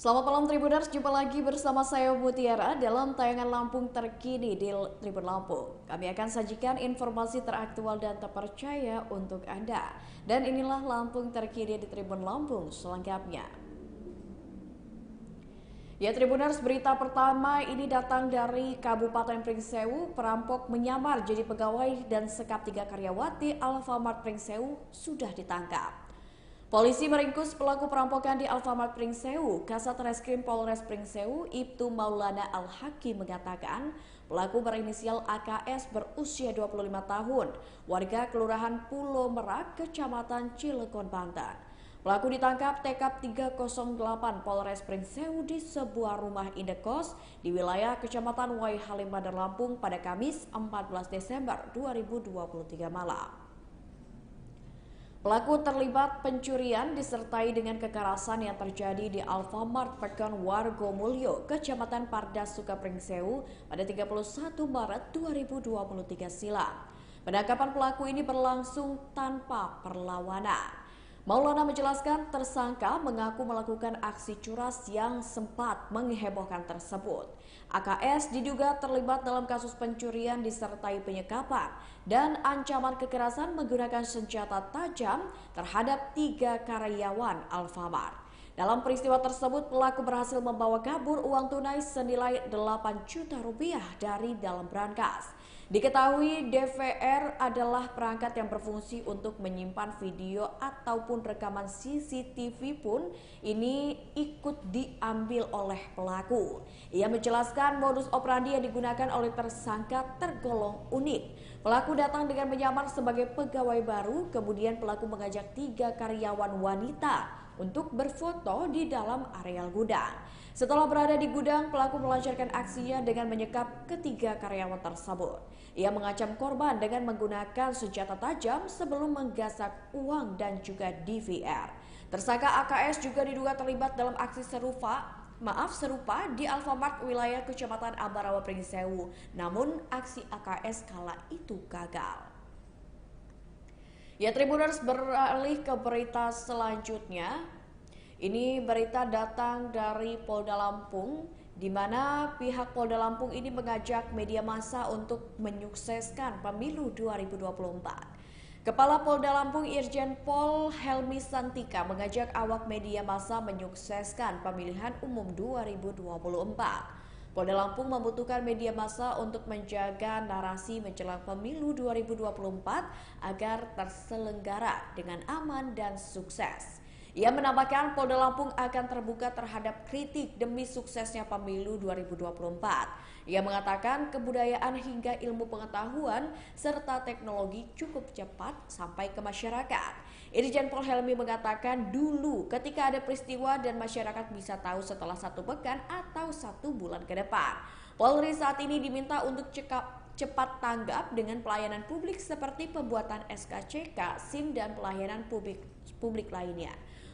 Selamat malam Tribuners, jumpa lagi bersama saya Mutiara dalam tayangan Lampung terkini di Tribun Lampung. Kami akan sajikan informasi teraktual dan terpercaya untuk Anda. Dan inilah Lampung terkini di Tribun Lampung selengkapnya. Ya Tribuners, berita pertama ini datang dari Kabupaten Pringsewu. Perampok menyamar jadi pegawai dan sekap 3 karyawati Alfamart Pringsewu sudah ditangkap. Polisi meringkus pelaku perampokan di Alfamart Pringsewu. Kasat Reskrim Polres Pringsewu, Ibtu Maulana Al-Haki mengatakan pelaku berinisial AKS berusia 25 tahun, warga Kelurahan Pulau Merak, Kecamatan Cilegon, Banten. Pelaku ditangkap TK 308 Polres Pringsewu di sebuah rumah indekos di wilayah Kecamatan Wai Halim, Bandar Lampung pada Kamis 14 Desember 2023 malam. Pelaku terlibat pencurian disertai dengan kekerasan yang terjadi di Alfamart Pekan Wargomulyo, Kecamatan Pardas, Sukapringsewu pada 31 Maret 2023 silam. Penangkapan pelaku ini berlangsung tanpa perlawanan. Maulana menjelaskan tersangka mengaku melakukan aksi curas yang sempat menghebohkan tersebut. AKS diduga terlibat dalam kasus pencurian disertai penyekapan dan ancaman kekerasan menggunakan senjata tajam terhadap 3 karyawan Alfamart. Dalam peristiwa tersebut, pelaku berhasil membawa kabur uang tunai senilai 8 juta rupiah dari dalam brankas. Diketahui DVR adalah perangkat yang berfungsi untuk menyimpan video ataupun rekaman CCTV pun ini ikut diambil oleh pelaku. Ia menjelaskan modus operandi yang digunakan oleh tersangka tergolong unik. Pelaku datang dengan menyamar sebagai pegawai baru, kemudian pelaku mengajak 3 karyawan wanita untuk berfoto di dalam areal gudang. Setelah berada di gudang, pelaku melancarkan aksinya dengan menyekap ketiga karyawan tersebut. Ia mengancam korban dengan menggunakan senjata tajam sebelum menggasak uang dan juga DVR. Tersangka AKS juga diduga terlibat dalam aksi serupa di Alfamart wilayah Kecamatan Ambarawa Pringsewu. Namun aksi AKS kala itu gagal. Ya Tribuners, beralih ke berita selanjutnya. Ini berita datang dari Polda Lampung, di mana pihak Polda Lampung ini mengajak media massa untuk menyukseskan pemilu 2024. Kepala Polda Lampung Irjen Pol Helmi Santika mengajak awak media massa menyukseskan pemilihan umum 2024. Polda Lampung membutuhkan media massa untuk menjaga narasi menjelang pemilu 2024 agar terselenggara dengan aman dan sukses. Ia menambahkan Polda Lampung akan terbuka terhadap kritik demi suksesnya pemilu 2024. Ia mengatakan kebudayaan hingga ilmu pengetahuan serta teknologi cukup cepat sampai ke masyarakat. Irjen Pol Helmi mengatakan dulu ketika ada peristiwa dan masyarakat bisa tahu setelah 1 pekan atau 1 bulan ke depan. Polri saat ini diminta untuk cepat tanggap dengan pelayanan publik seperti pembuatan SKCK, SIM dan pelayanan publik lainnya.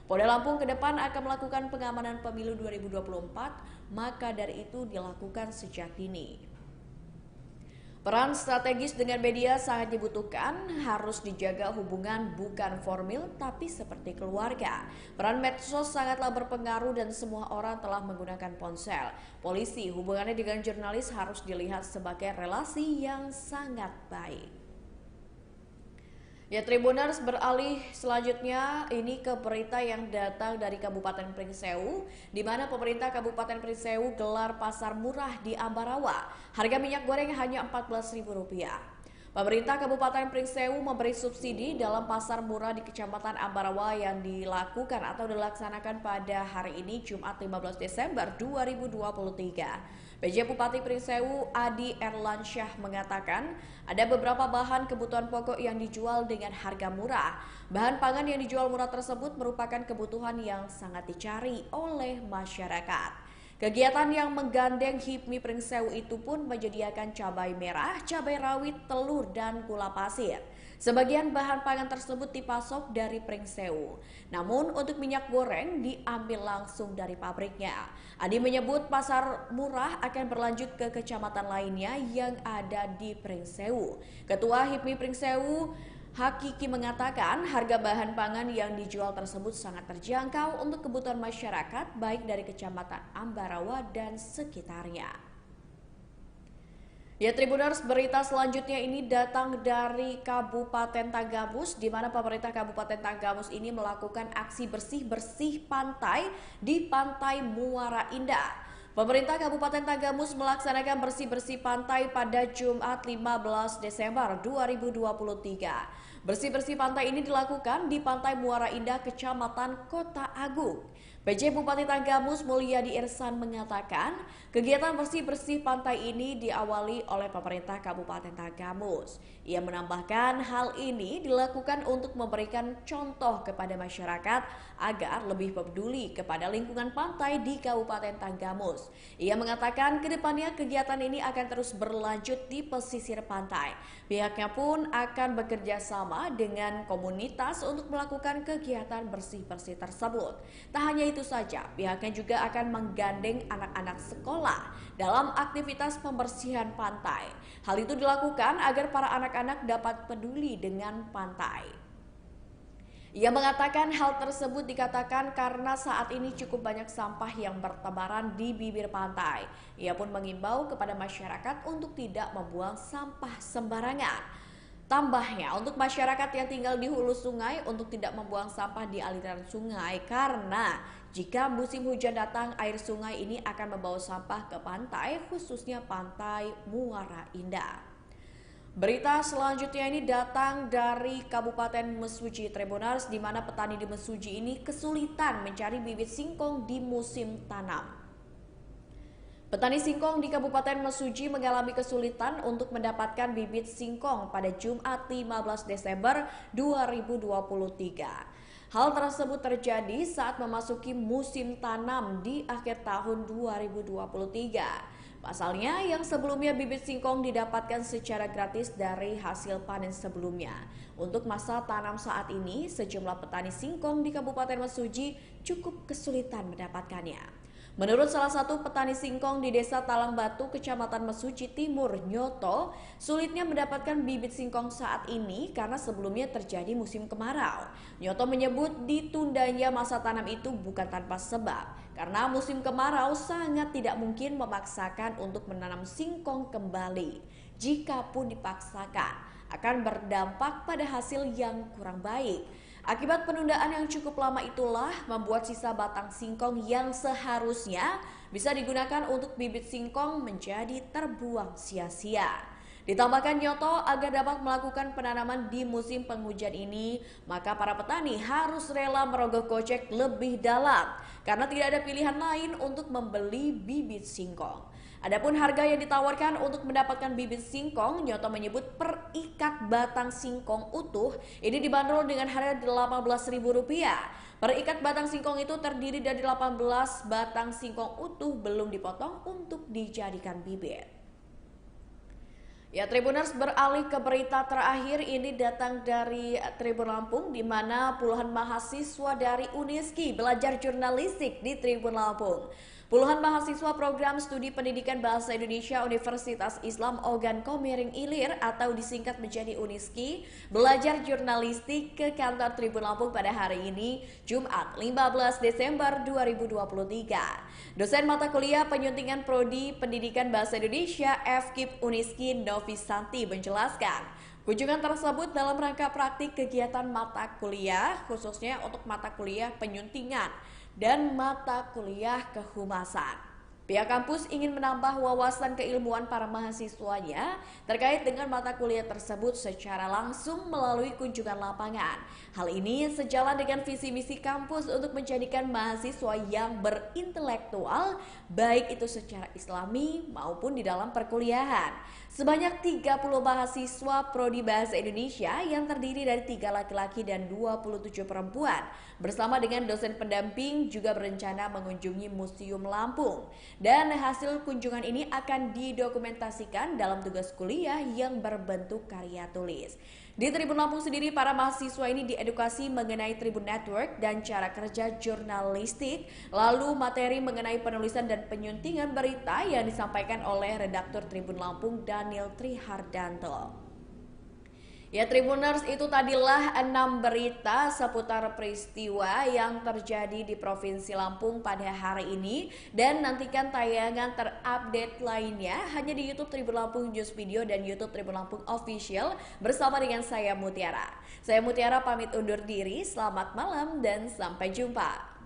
Polda Lampung ke depan akan melakukan pengamanan pemilu 2024, maka dari itu dilakukan sejak dini. Peran strategis dengan media sangat dibutuhkan, harus dijaga hubungan bukan formil tapi seperti keluarga. Peran medsos sangatlah berpengaruh dan semua orang telah menggunakan ponsel. Polisi, hubungannya dengan jurnalis harus dilihat sebagai relasi yang sangat baik. Ya Tribuners, beralih selanjutnya ini ke berita yang datang dari Kabupaten Pringsewu, di mana pemerintah Kabupaten Pringsewu gelar pasar murah di Ambarawa. Harga minyak goreng hanya Rp14.000. Pemerintah Kabupaten Pringsewu memberi subsidi dalam pasar murah di Kecamatan Ambarawa yang dilakukan atau dilaksanakan pada hari ini Jumat 15 Desember 2023. PJ Bupati Pringsewu Adi Erlansyah mengatakan ada beberapa bahan kebutuhan pokok yang dijual dengan harga murah. Bahan pangan yang dijual murah tersebut merupakan kebutuhan yang sangat dicari oleh masyarakat. Kegiatan yang menggandeng HIPMI Pringsewu itu pun menyediakan cabai merah, cabai rawit, telur, dan gula pasir. Sebagian bahan pangan tersebut dipasok dari Pringsewu. Namun untuk minyak goreng diambil langsung dari pabriknya. Adi menyebut pasar murah akan berlanjut ke kecamatan lainnya yang ada di Pringsewu. Ketua HIPMI Pringsewu Hakiki mengatakan harga bahan pangan yang dijual tersebut sangat terjangkau untuk kebutuhan masyarakat baik dari Kecamatan Ambarawa dan sekitarnya. Ya, Tribuners, berita selanjutnya ini datang dari Kabupaten Tanggamus, di mana pemerintah Kabupaten Tanggamus ini melakukan aksi bersih-bersih pantai di Pantai Muara Indah. Pemerintah Kabupaten Tanggamus melaksanakan bersih-bersih pantai pada Jumat 15 Desember 2023. Bersih-bersih pantai ini dilakukan di Pantai Muara Indah, Kecamatan Kota Agung. PJ Bupati Tanggamus Mulyadi Irsan mengatakan, kegiatan bersih-bersih pantai ini diawali oleh pemerintah Kabupaten Tanggamus. Ia menambahkan hal ini dilakukan untuk memberikan contoh kepada masyarakat agar lebih peduli kepada lingkungan pantai di Kabupaten Tanggamus. Ia mengatakan kedepannya kegiatan ini akan terus berlanjut di pesisir pantai. Pihaknya pun akan bekerja sama dengan komunitas untuk melakukan kegiatan bersih-bersih tersebut. Tak hanya itu saja, pihaknya juga akan menggandeng anak-anak sekolah dalam aktivitas pembersihan pantai. Hal itu dilakukan agar para anak-anak dapat peduli dengan pantai. Ia mengatakan hal tersebut dikatakan karena saat ini cukup banyak sampah yang bertebaran di bibir pantai. Ia pun mengimbau kepada masyarakat untuk tidak membuang sampah sembarangan. Tambahnya, untuk masyarakat yang tinggal di hulu sungai untuk tidak membuang sampah di aliran sungai karena jika musim hujan datang, air sungai ini akan membawa sampah ke pantai, khususnya Pantai Muara Indah. Berita selanjutnya ini datang dari Kabupaten Mesuji, Tribuners, di mana petani di Mesuji ini kesulitan mencari bibit singkong di musim tanam. Petani singkong di Kabupaten Mesuji mengalami kesulitan untuk mendapatkan bibit singkong pada Jumat 15 Desember 2023. Hal tersebut terjadi saat memasuki musim tanam di akhir tahun 2023. Pasalnya, yang sebelumnya bibit singkong didapatkan secara gratis dari hasil panen sebelumnya. Untuk masa tanam saat ini, sejumlah petani singkong di Kabupaten Mesuji cukup kesulitan mendapatkannya. Menurut salah satu petani singkong di Desa Talang Batu, Kecamatan Mesuji Timur, Nyoto, sulitnya mendapatkan bibit singkong saat ini karena sebelumnya terjadi musim kemarau. Nyoto menyebut ditundanya masa tanam itu bukan tanpa sebab, karena musim kemarau sangat tidak mungkin memaksakan untuk menanam singkong kembali. Jikapun dipaksakan, akan berdampak pada hasil yang kurang baik. Akibat penundaan yang cukup lama itulah membuat sisa batang singkong yang seharusnya bisa digunakan untuk bibit singkong menjadi terbuang sia-sia. Ditambahkan Nyoto, agar dapat melakukan penanaman di musim penghujan ini, maka para petani harus rela merogoh kocek lebih dalam karena tidak ada pilihan lain untuk membeli bibit singkong. Adapun harga yang ditawarkan untuk mendapatkan bibit singkong, Nyoto menyebut per ikat batang singkong utuh ini dibanderol dengan harga Rp18.000. Per ikat batang singkong itu terdiri dari 18 batang singkong utuh belum dipotong untuk dijadikan bibit. Ya, Tribuners, beralih ke berita terakhir ini datang dari Tribun Lampung, di mana puluhan mahasiswa dari Uniski belajar jurnalistik di Tribun Lampung. Puluhan mahasiswa program studi pendidikan bahasa Indonesia Universitas Islam Ogan Komering Ilir atau disingkat menjadi Uniski belajar jurnalistik ke kantor Tribun Lampung pada hari ini, Jumat 15 Desember 2023. Dosen mata kuliah penyuntingan Prodi Pendidikan Bahasa Indonesia FKIP Uniski Novisanti menjelaskan, kunjungan tersebut dalam rangka praktik kegiatan mata kuliah, khususnya untuk mata kuliah penyuntingan dan mata kuliah kehumasan. Pihak kampus ingin menambah wawasan keilmuan para mahasiswanya terkait dengan mata kuliah tersebut secara langsung melalui kunjungan lapangan. Hal ini sejalan dengan visi misi kampus untuk menjadikan mahasiswa yang berintelektual, baik itu secara islami maupun di dalam perkuliahan. Sebanyak 30 mahasiswa Prodi Bahasa Indonesia yang terdiri dari 3 laki-laki dan 27 perempuan bersama dengan dosen pendamping juga berencana mengunjungi Museum Lampung. Dan hasil kunjungan ini akan didokumentasikan dalam tugas kuliah yang berbentuk karya tulis. Di Tribun Lampung sendiri, para mahasiswa ini diedukasi mengenai Tribun Network dan cara kerja jurnalistik, lalu materi mengenai penulisan dan penyuntingan berita yang disampaikan oleh redaktur Tribun Lampung Daniel Trihardanto. Ya Tribuners, itu tadilah 6 berita seputar peristiwa yang terjadi di Provinsi Lampung pada hari ini. Dan nantikan tayangan terupdate lainnya hanya di YouTube Tribun Lampung News Video dan YouTube Tribun Lampung Official bersama dengan saya Mutiara. Saya Mutiara pamit undur diri, selamat malam dan sampai jumpa.